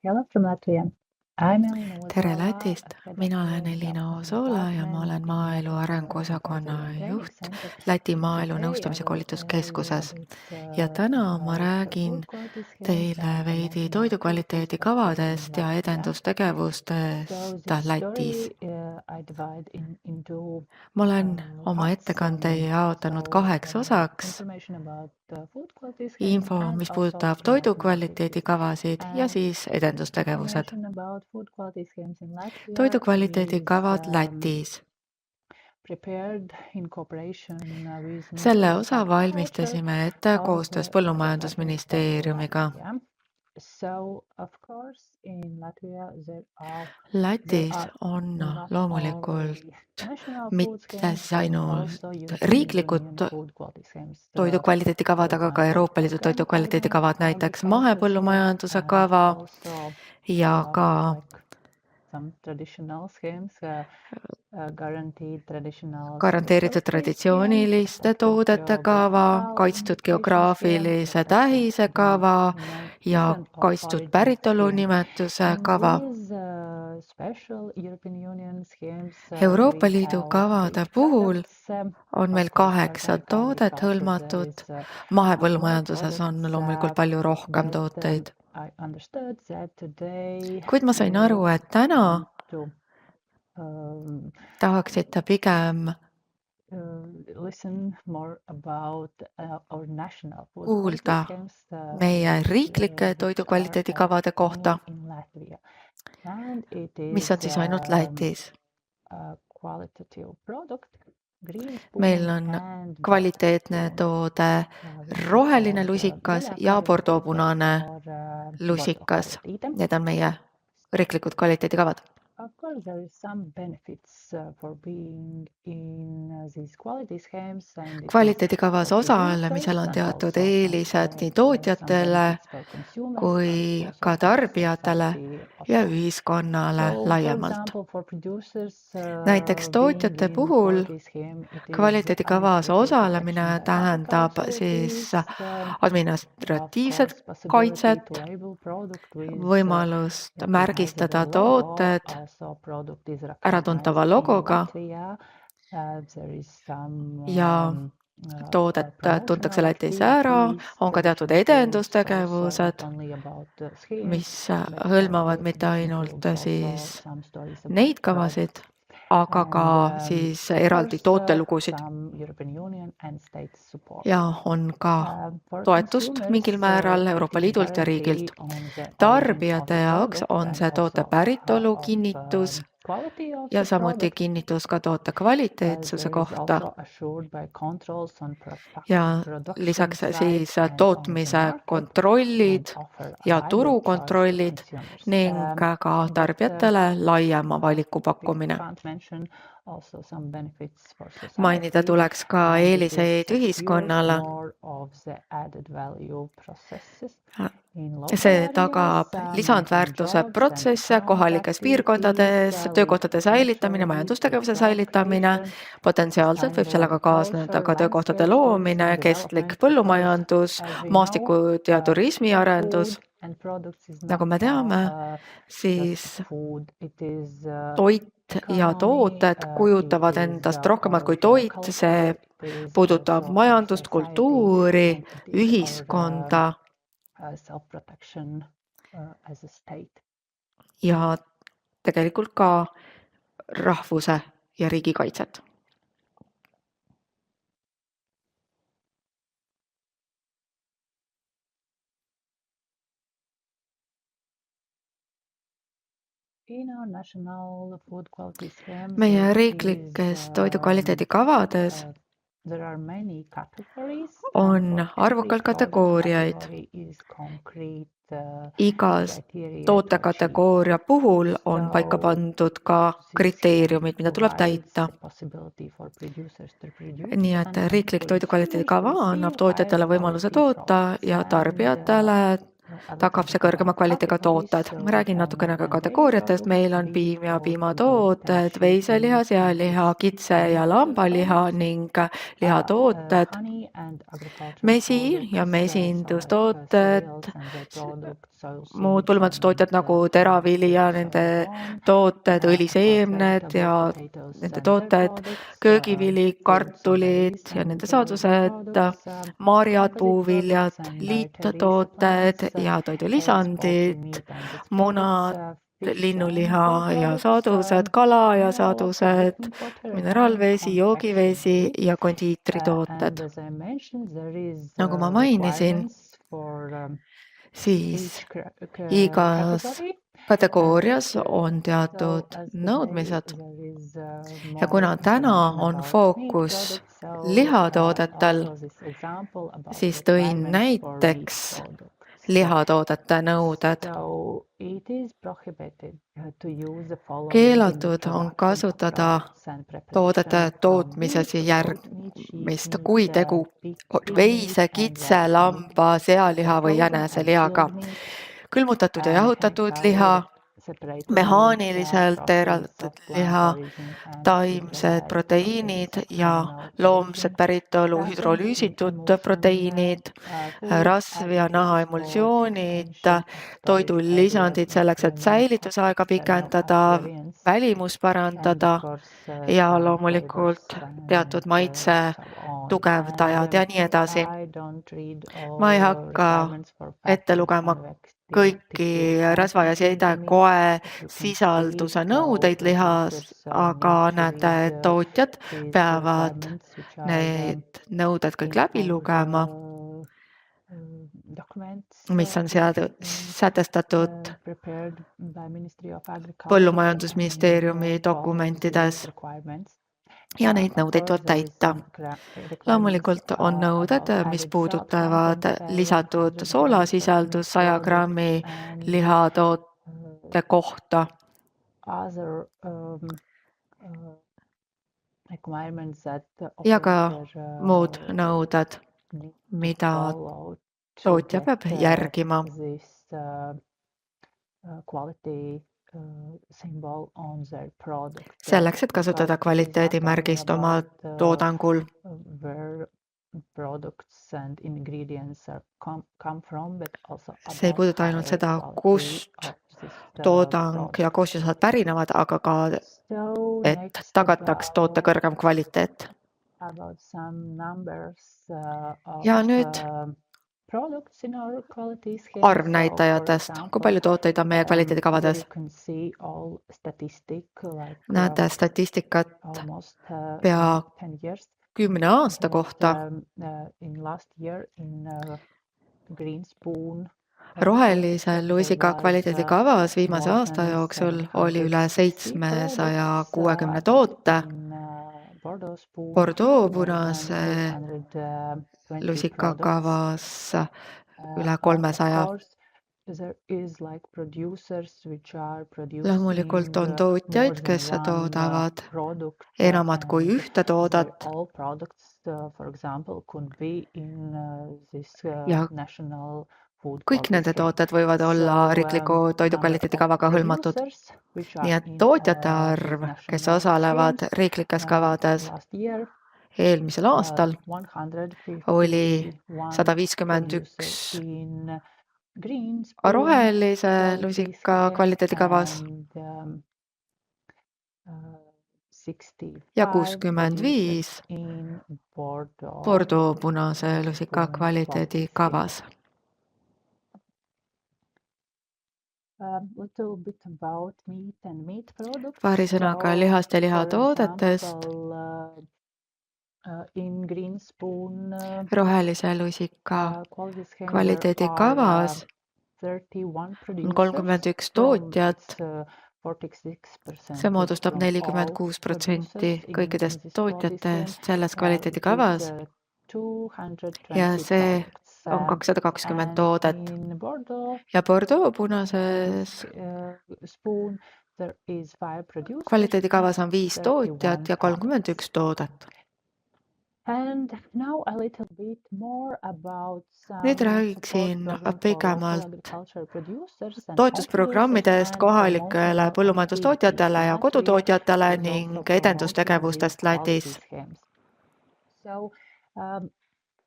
Hello from Latvia. I'm Elina Tere Ozola, Lätist! head of Mina olen the Elina Development Ozola ja ma olen Department in maaelu Latvia's arengu osakonna Consulting and Training juht Center. Läti And maaelu today I nõustamise will tell you a koolituskeskuses. bit Ja täna ma about the räägin food quality schemes teile and the veidi national food toidukvaliteedi system in kavadest ja Latvia. So edendustegevustest this Lätis. story I divide into Ma olen oma parts. ettekande jaotanud 2 osaks. Information about food quality schemes Info, and mis also puudutab toidukvaliteedi kavasid ja siis edendustegevused. information about food quality schemes in Latvia Toidukvaliteedi is kavad Lätis. prepared in cooperation with Selle Ministry of osa Agriculture valmistasime ette of koostöös the Department of Põllumajandusministeeriumiga. Latvia. So of course in Latvia there Lätis are on not loomulikult only national food mitte schemes siis but ainult also European riiklikud Union food quality schemes. toidukvaliteedi For kavad, aga ka example, Euroopa Liidu organic toidukvaliteedi kavad, näiteks agriculture schemes mahepõllumajanduse and kava also ja ka like some traditional schemes, guaranteed traditional garanteeritud specialty schemes, traditsiooniliste toodete kava, kaitstud geograafilise tähise kava ja kaitstud päritolunimetuse kava. Euroopa Liidu kavade puhul on meil 8 toodet hõlmatud. Mahepõllumajanduses on loomulikult palju rohkem tooteid. Kuid ma sain aru, et täna tahaksite pigem kuulda meie riiklike toidukvaliteedi kavade kohta, mis on siis ainult Lätis. Meil on kvaliteetne toode roheline lusikas ja bordeauxpunane lusikas. Need on meie riiklikud kvaliteedikavad. Of course, there is some benefits for being in these quality schemes. Kvaliteedikavas osalemisel on teatud eelised nii tootjatele kui ka tarbijatele ja ühiskonnale laiemalt. Näiteks tootjate puhul kvaliteedikavas osalemine tähendab siis administratiivset kaitset, võimalust märgistada tooted äratuntava logoga ja toodet tuntakse Lätis ära, on ka teatud edendustegevused, mis hõlmavad mitte ainult siis neid kavasid, aga ka siis eraldi tootelugusid. Ja on ka toetust mingil määral Euroopa Liidult ja riigilt. Tarbijate jaoks on see toote päritolu kinnitus ja samuti kinnitus ka toote kvaliteetsuse kohta. Ja lisaks siis tootmise kontrollid ja turukontrollid ning ka tarbijatele laiema valiku pakkumine. Mainida tuleks ka eeliseid ühiskonnale. See tagab lisandväärtuse protsesse kohalikes piirkondades, töökohtade säilitamine, majandustegevuse säilitamine, potentsiaalselt võib sellega kaasneda ka töökohtade loomine, kestlik põllumajandus, maastikud ja turismiarendus. Nagu me teame, siis toit ja tooted kujutavad endast rohkemat kui toit, see puudutab majandust, kultuuri, ühiskonda ja tegelikult ka rahvuse ja riigi kaitset. Meie riiklikes toidukvaliteedi kavades on arvukalt kategooriaid. Igas tootekategooria puhul on paika pandud ka kriteeriumid, mida tuleb täita. Nii et riiklik toidukvaliteedi kava annab tootjatele võimaluse toota ja tarbijatele tagab see kõrgema kvaliteediga tooted. Ma räägin natukene ka kategooriatest. Meil on piim ja piimatooted, veiseliha, sealiha, kitse ja lambaliha ning lihatooted, mesi ja mesindustooted, muud põllumajandustootjad nagu teravili ja nende tooted, õliseemned ja nende tooted, köögivili, kartulid ja nende saadused, marjad, puuviljad, liittooted ja toidulisandid, munad, linnuliha ja saadused, kala ja saadused, mineraalvesi, joogivesi ja kondiitritooted. Nagu ma mainisin, siis igas kategoorias on teatud nõudmised ja kuna täna on fookus lihatoodetel, siis tõin näiteks lihatoodete nõuded. Keelatud on kasutada toodete tootmises järgmist, kui tegu veise, kitse, lamba, sealiha või jäneselihaga, külmutatud ja jahutatud liha, mehaaniliselt eraldatud liha, taimsed proteiinid ja loomsed päritolu hüdrolüüsitud proteiinid, rasv- ja nahaemulsioonid, toidulisandid selleks, et säilitusaega pikendada, välimust parandada ja loomulikult teatud maitse tugevdajad ja nii edasi. Ma ei hakka ette lugema kõiki rasva- ja seidekoe sisalduse nõudeid lihas, aga näete, et tootjad peavad need nõuded kõik läbi lugema, mis on sätestatud Põllumajandusministeeriumi dokumentides ja neid nõudeid tuleb täita. Loomulikult on nõuded, mis puudutavad lisatud soolasisaldus 100 grammi lihatoote kohta. Ja ka muud nõuded, mida tootja peab järgima. Selleks, et kasutada kvaliteedimärgist oma toodangul. See ei puuduta ainult seda, kust toodang ja koostisosad pärinevad, aga ka, et tagataks toote kõrgem kvaliteet. Ja nüüd arvnäitajatest, kui palju tooteid on meie kvaliteedikavades. Näete statistikat pea 10 aasta kohta. Rohelise luisiga kvaliteedikavas viimase aasta jooksul oli üle 760 toote. Bordeaux punase lusika kavas üle 300. Loomulikult on tootjaid, kes toodavad enamat kui ühte toodet. Ja kõik nende tooted võivad olla riikliku toidukvaliteedikavaga hõlmatud. Nii et tootjate arv, kes osalevad riiklikes kavades eelmisel aastal, oli 151 rohelise lusika kvaliteedikavas ja 65 Bordeaux punase lusika kvaliteedikavas. Paari sõnaga lihast ja lihatoodetest. Rohelise lusika kvaliteedikavas on 31 tootjat. See moodustab 46% kõikidest tootjatest selles kvaliteedikavas ja see on 220 toodet. Ja Bordeaux punases kvaliteedikavas on 5 tootjat ja 31 toodet. Nüüd räägiksin pikemalt toetusprogrammidest kohalikele põllumajandustootjatele ja kodutootjatele ning edendustegevustest Lätis.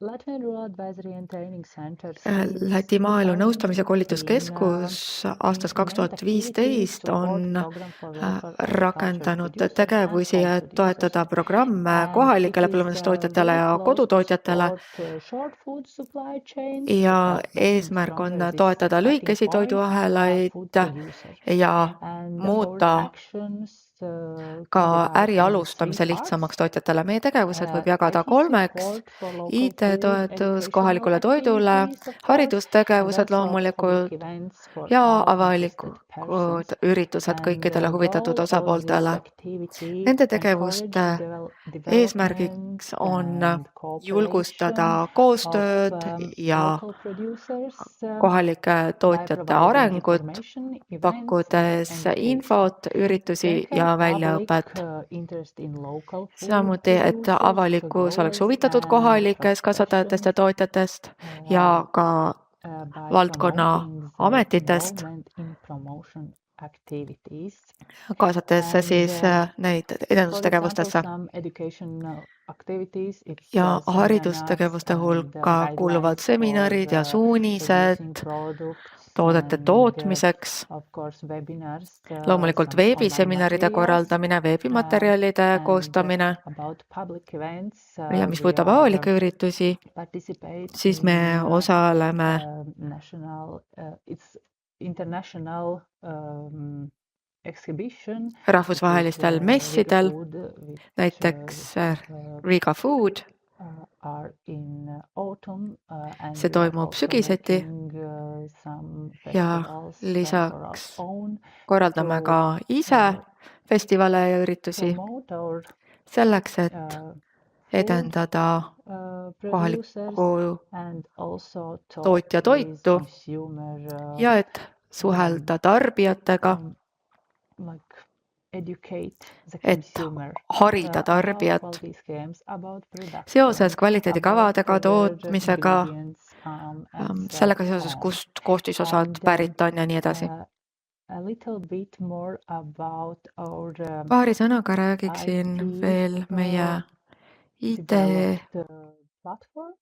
Latvian Rural Advisory and Training Center Läti since Maaelu Nõustamise 2015 Koolituskeskus aastast implement activities 2015 to support on program for local agriculture rakendanud producers and tegevusi, home et toetada producers. programme And it kohalikele is põllumajandustootjatele very ja close to kodutootjatele support short food supply chains, ja making eesmärk on stronger this toetada starting lühikesi point food toiduahelaid producer. ja And our muuta actions ka can divide äri in three alustamise parts. lihtsamaks tootjatele. Meie tegevused võib jagada IT 3-ks: support for local food, IT-toetus educational kohalikule toidule, activities, of course, and haridustegevused also public loomulikult events for ja all avalikud interested persons. üritused And kõikidele the huvitatud goal of this osapooltele. activity Nende encourage tegevuste development eesmärgiks on and julgustada cooperation koostööd of ja local producers kohalike by tootjate providing arengut, information, events, pakkudes and education. infot, üritusi ja Second, väljaõpet. public interest in local food Samuti, et producers, avalikkus oleks growers, huvitatud and kohalikest kasvatajatest ja professions tootjatest ja ka by valdkonna promoting their ametitest, involvement in promotion activities. kaasates siis neid For example, edendustegevustesse. some educational activities, it's Ja seminars haridustegevuste and hulka kuuluvad guidelines seminarid ja for suunised producing products toodete and tootmiseks, of course webinars, loomulikult some online veebiseminaride materials, korraldamine, veebimaterjalide and koostamine about public events, ja mis we puudutab are avalikke üritusi, participate siis me in osaleme it's international exhibition, rahvusvahelistel which is messidel, Riga Food, which näiteks Riga Food. are in autumn, and See we are toimub also sügiseti making some ja festivals for our lisaks own korraldame to ka ise festivale ja üritusi promote our selleks, et food edendada producers kohalikku and also talk tootja with toitu consumer ja et suhelda tarbijatega, like educate the et consumer harida about tarbijat quality schemes, about production, seoses kvaliteedikavadega, about where the tootmisega, ingredients come and so sellega seoses, on. kust koostisosad And pärit on ja nii edasi. a little bit more about our Paari sõnaga räägiksin IT veel meie IT developed platform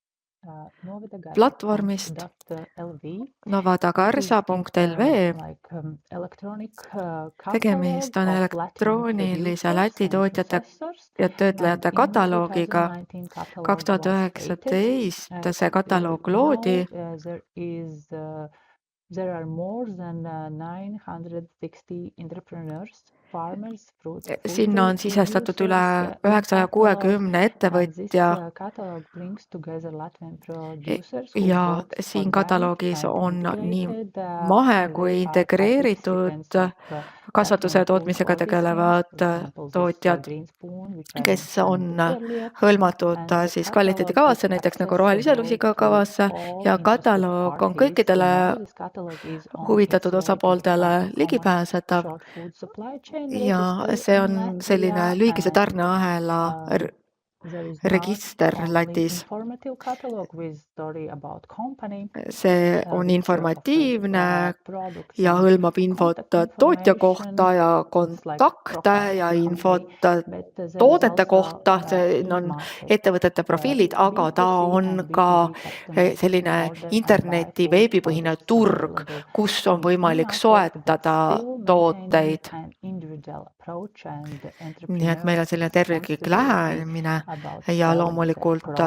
platvormist novadagarsa.lv. Tegemist on elektroonilise Läti tootjate ja töötlejate kataloogiga. 2019 see kataloog loodi. There are more than 960 entrepreneurs, farmers, fruit Sinna on sisestatud üle 960 ettevõtja ja siin kataloogis on nii mahe kui integreeritud kasvatuse ja tootmisega tegelevad tootjad, kes on hõlmatud siis kvaliteedikavasse, näiteks nagu rohelise lusika kavasse, ja kataloog on kõikidele huvitatud osapooltele ligipääsetav ja see on selline lühikese tarneahela register Lätis. See on informatiivne ja hõlmab infot tootja kohta ja kontakte ja infot toodete kohta, see on ettevõtete profiilid, aga ta on ka selline interneti veebipõhine turg, kus on võimalik soetada tooteid. Nii et meil on selline terviklik lähenemine ja loomulikult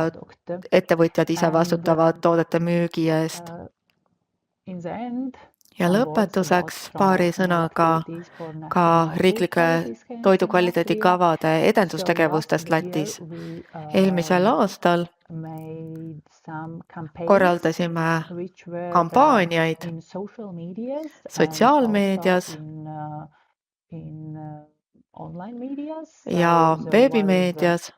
ettevõtjad ise vastutavad toodete müügi eest. Ja lõpetuseks paari sõnaga ka riiklike toidukvaliteedikavade edendustegevustest Lätis. Eelmisel aastal korraldasime kampaaniaid sotsiaalmeedias ja veebimeedias.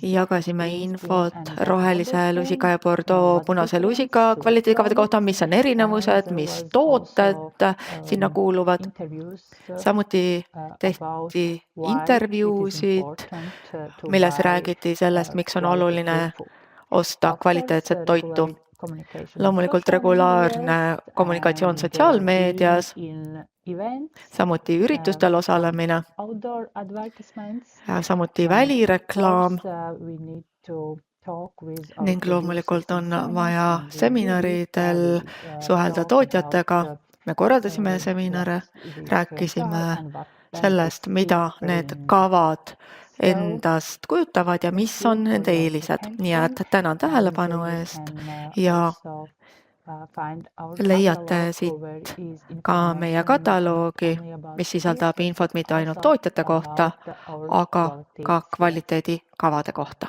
Jagasime infot rohelise lusika ja Bordeaux punase lusika kvaliteedikavade kohta, mis on erinevused, mis tooted sinna kuuluvad. Samuti tehti intervjuusid, milles räägiti sellest, miks on oluline osta kvaliteetset toitu. loomulikult regulaarne kommunikatsioon sotsiaalmeedias, samuti üritustel osalemine, samuti välireklaam ning loomulikult on vaja seminaridel suhelda tootjatega. Me korraldasime seminare, rääkisime sellest, mida need kavad endast kujutavad ja mis on nende eelised. Nii et tänan tähelepanu eest ja leiate siit ka meie kataloogi, mis sisaldab infot mitte ainult tootjate kohta, aga ka kvaliteedikavade kohta.